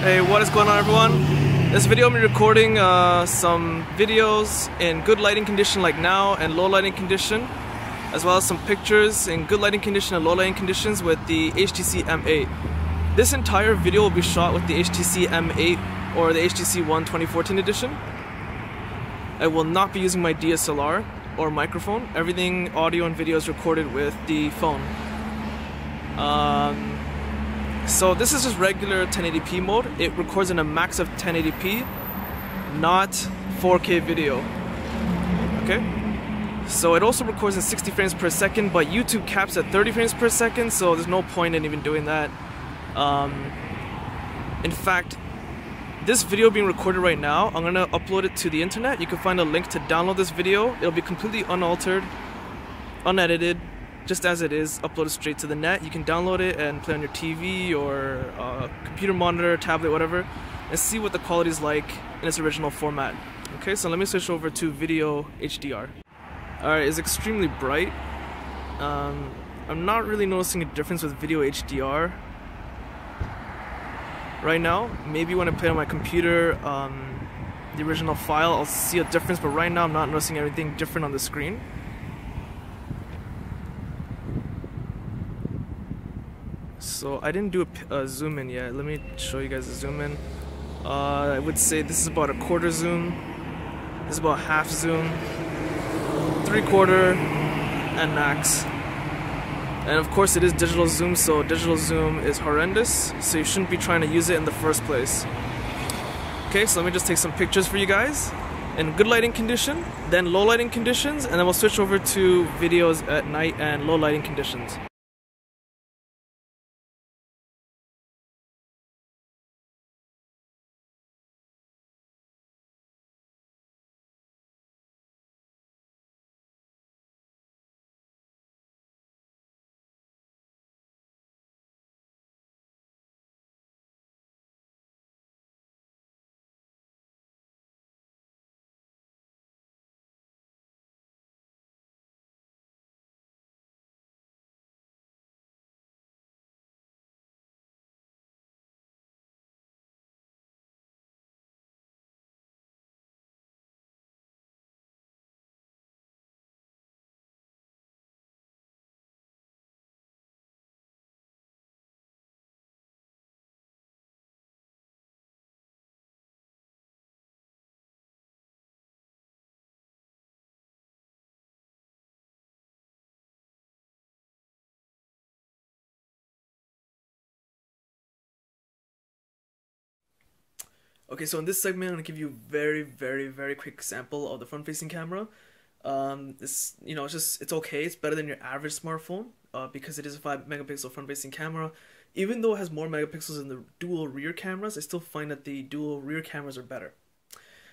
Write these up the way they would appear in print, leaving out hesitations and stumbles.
Hey, what is going on, everyone? This video I'm recording some videos in good lighting condition like now and low lighting condition, as well as some pictures in good lighting condition and low lighting conditions with the HTC M8. This entire video will be shot with the HTC M8 or the HTC One 2014 edition. I will not be using my DSLR or microphone. Everything audio and video is recorded with the phone. So this is just regular 1080p mode. It records in a max of 1080p, not 4K video. Okay? So it also records in 60 frames per second, but YouTube caps at 30 frames per second, so there's no point in even doing that. In fact, this video being recorded right now, I'm gonna upload it to the internet. You can find a link to download this video. It'll be completely unaltered, unedited, just as it is, uploaded straight to the net. You can download it and play on your TV or computer monitor, tablet, whatever, and see what the quality is like in its original format. Okay, so let me switch over to video HDR. Alright, it's extremely bright. I'm not really noticing a difference with video HDR right now. Maybe when I play on my computer, the original file, I'll see a difference, but right now I'm not noticing anything different on the screen. So I didn't do a zoom in yet. Let me show you guys a zoom in. I would say this is about a quarter zoom. This is about half zoom, 3/4, and max. And of course it is digital zoom, so digital zoom is horrendous, so you shouldn't be trying to use it in the first place. Okay, so let me just take some pictures for you guys in good lighting condition, then low lighting conditions, and then we'll switch over to videos at night and low lighting conditions. Okay, so in this segment, I'm gonna give you a very quick example of the front-facing camera. It's okay. It's better than your average smartphone because it is a 5 megapixel front-facing camera. Even though it has more megapixels than the dual rear cameras, I still find that the dual rear cameras are better.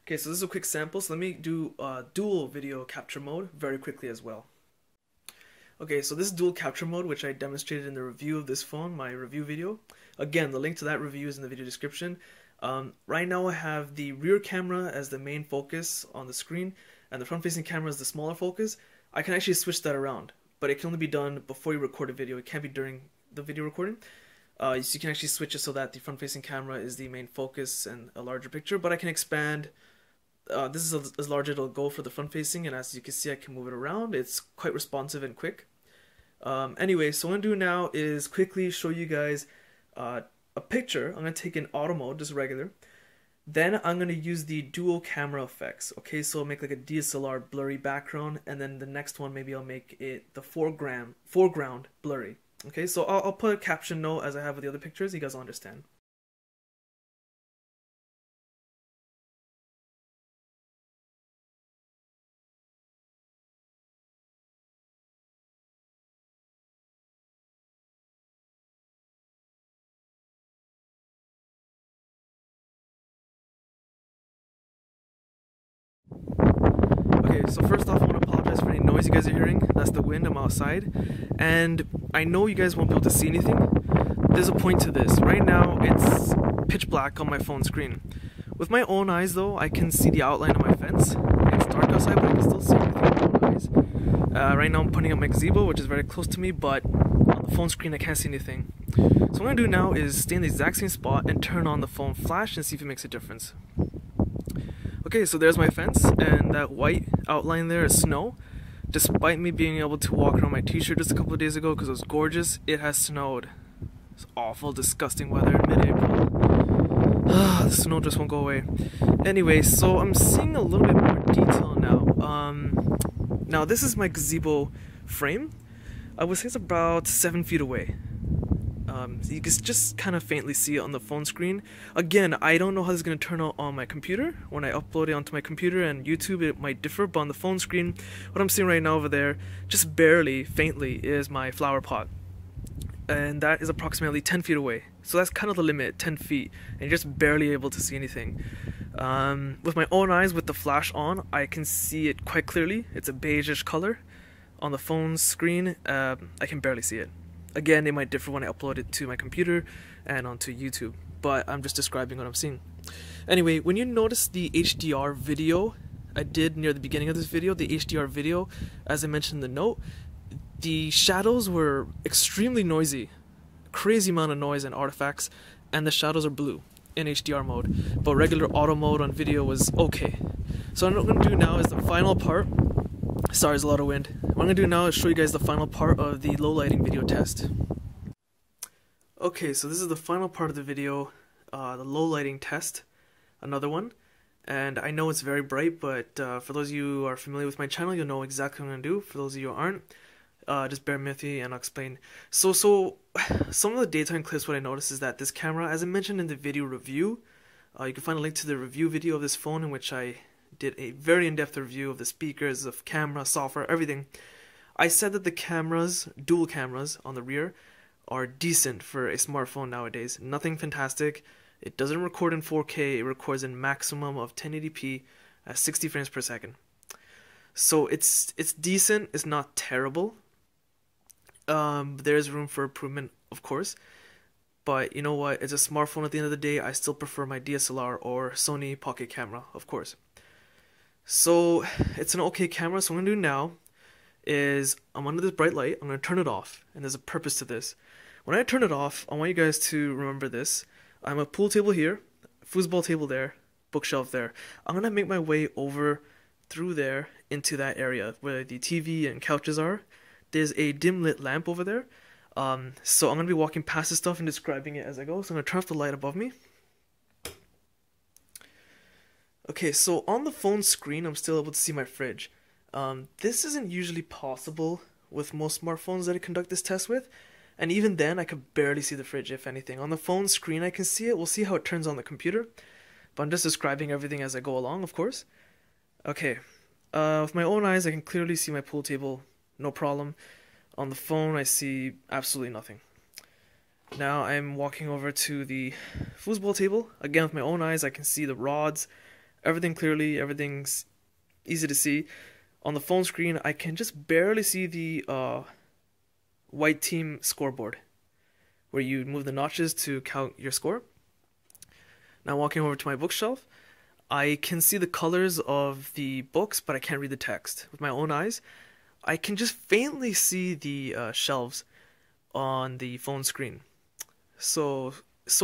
Okay, so this is a quick sample. So let me do dual video capture mode very quickly as well. Okay, so this is dual capture mode, which I demonstrated in the review of this phone, my review video. Again, the link to that review is in the video description. Right now I have the rear camera as the main focus on the screen, and the front-facing camera is the smaller focus. I can actually switch that around, but it can only be done before you record a video. It can't be during the video recording. So you can actually switch it so that the front-facing camera is the main focus and a larger picture, but I can expand. This is as large as it'll go for the front-facing, and as you can see, I can move it around. It's quite responsive and quick. Anyway, so what I'm going to do now is quickly show you guys a picture. I'm going to take in auto mode, just regular. Then I'm going to use the dual camera effects. Okay, so I'll make like a DSLR blurry background, and then the next one maybe I'll make it the foreground blurry. Okay, so I'll put a caption note as I have with the other pictures. You guys will understand. Okay, so first off, I want to apologize for any noise you guys are hearing. That's the wind. I'm outside, and I know you guys won't be able to see anything. There's a point to this. Right now, it's pitch black on my phone screen. With my own eyes, though, I can see the outline of my fence. It's dark outside, but I can still see everything with my own eyes. Right now I'm putting up my gazebo, which is very close to me, but on the phone screen I can't see anything. So what I'm going to do now is stay in the exact same spot and turn on the phone flash and see if it makes a difference. Okay, so there's my fence, and that white outline there is snow. Despite me being able to walk around my t-shirt just a couple of days ago because it was gorgeous, it has snowed. It's awful, disgusting weather in mid-April. The snow just won't go away. Anyway, so I'm seeing a little bit more detail now. Now this is my gazebo frame. I would say it's about 7 feet away. So you can just kind of faintly see it on the phone screen. Again, I don't know how this is going to turn out on my computer. When I upload it onto my computer and YouTube, it might differ, but on the phone screen, what I'm seeing right now over there, just barely, faintly, is my flower pot. And that is approximately 10 feet away. So that's kind of the limit, 10 feet, and you're just barely able to see anything. With my own eyes, with the flash on, I can see it quite clearly. It's a beigeish color. On the phone screen, I can barely see it. Again, it might differ when I upload it to my computer and onto YouTube, but I'm just describing what I'm seeing. Anyway, when you notice the HDR video I did near the beginning of this video, the HDR video, as I mentioned in the note, the shadows were extremely noisy, crazy amount of noise and artifacts, and the shadows are blue in HDR mode, but regular auto mode on video was okay. So what I'm going to do now is the final part. Sorry, there's a lot of wind. What I'm going to do now is show you guys the final part of the low lighting video test. Okay, so this is the final part of the video, the low lighting test, another one. And I know it's very bright, but for those of you who are familiar with my channel, you'll know exactly what I'm going to do. For those of you who aren't, just bear with me and I'll explain. So some of the daytime clips, what I noticed is that this camera, as I mentioned in the video review, you can find a link to the review video of this phone in which I did a very in-depth review of the speakers, of camera, software, everything. I said that the cameras, dual cameras on the rear, are decent for a smartphone nowadays. Nothing fantastic. It doesn't record in 4K, it records in maximum of 1080p at 60 frames per second. So it's decent, it's not terrible. There's room for improvement, of course. But you know what, it's a smartphone at the end of the day. I still prefer my DSLR or Sony Pocket camera, of course. So it's an okay camera. So what I'm going to do now is I'm under this bright light. I'm going to turn it off, and there's a purpose to this. When I turn it off, I want you guys to remember this. I'm a pool table here, foosball table there, bookshelf there. I'm going to make my way over through there into that area where the TV and couches are. There's a dim lit lamp over there. So I'm going to be walking past this stuff and describing it as I go. So I'm going to turn off the light above me. Okay, so on the phone screen, I'm still able to see my fridge. This isn't usually possible with most smartphones that I conduct this test with. And even then, I could barely see the fridge, if anything. On the phone screen, I can see it. We'll see how it turns on the computer. But I'm just describing everything as I go along, of course. Okay, with my own eyes, I can clearly see my pool table. No problem. On the phone, I see absolutely nothing. Now I'm walking over to the foosball table. Again, with my own eyes, I can see the rods. Everything clearly, everything's easy to see. On the phone screen, I can just barely see the white team scoreboard, where you move the notches to count your score. Now walking over to my bookshelf, I can see the colors of the books, but I can't read the text. With my own eyes, I can just faintly see the shelves on the phone screen. So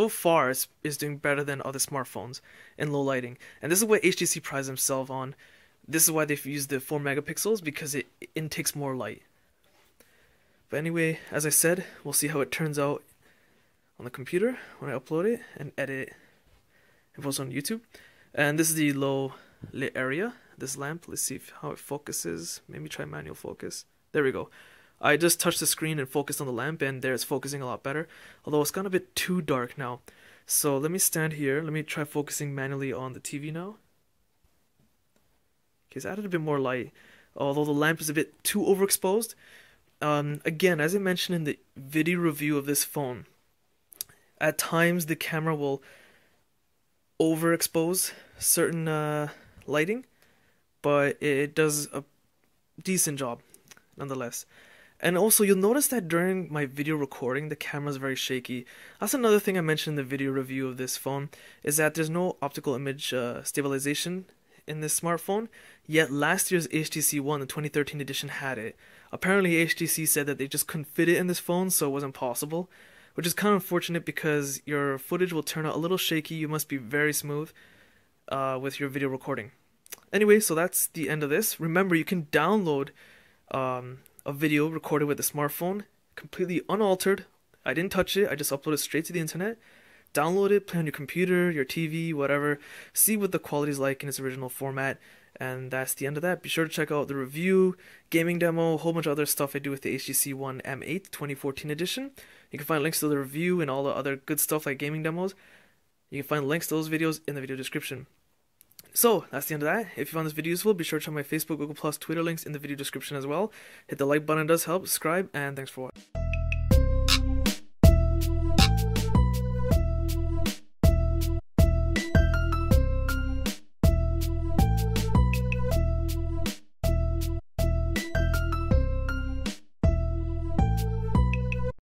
far, it's doing better than other smartphones in low lighting. And this is what HTC prides themselves on. This is why they've used the 4 megapixels, because it intakes more light. But anyway, as I said, we'll see how it turns out on the computer when I upload it and edit it and post it on YouTube. And this is the low lit area, this lamp. Let's see how it focuses. Maybe try manual focus. There we go. I just touched the screen and focused on the lamp, and there it's focusing a lot better. Although it's gone a bit too dark now. So let me stand here. Let me try focusing manually on the TV now. Okay, it's added a bit more light. Although the lamp is a bit too overexposed. Again, as I mentioned in the video review of this phone, at times the camera will overexpose certain lighting, but it does a decent job nonetheless. And also, you'll notice that during my video recording, the camera is very shaky. That's another thing I mentioned in the video review of this phone, is that there's no optical image stabilization in this smartphone, yet last year's HTC One, the 2013 edition, had it. Apparently HTC said that they just couldn't fit it in this phone, so it wasn't possible, which is kind of unfortunate because your footage will turn out a little shaky. You must be very smooth with your video recording. Anyway, so that's the end of this. Remember, you can download a video recorded with a smartphone, completely unaltered. I didn't touch it, I just uploaded it straight to the internet. Download it, play on your computer, your TV, whatever. See what the quality is like in its original format. And that's the end of that. Be sure to check out the review, gaming demo, a whole bunch of other stuff I do with the HTC One M8 2014 edition. You can find links to the review and all the other good stuff like gaming demos. You can find links to those videos in the video description. So, that's the end of that. If you found this video useful, be sure to check my Facebook, Google+, Twitter links in the video description as well. Hit the like button, it does help, subscribe, and thanks for watching.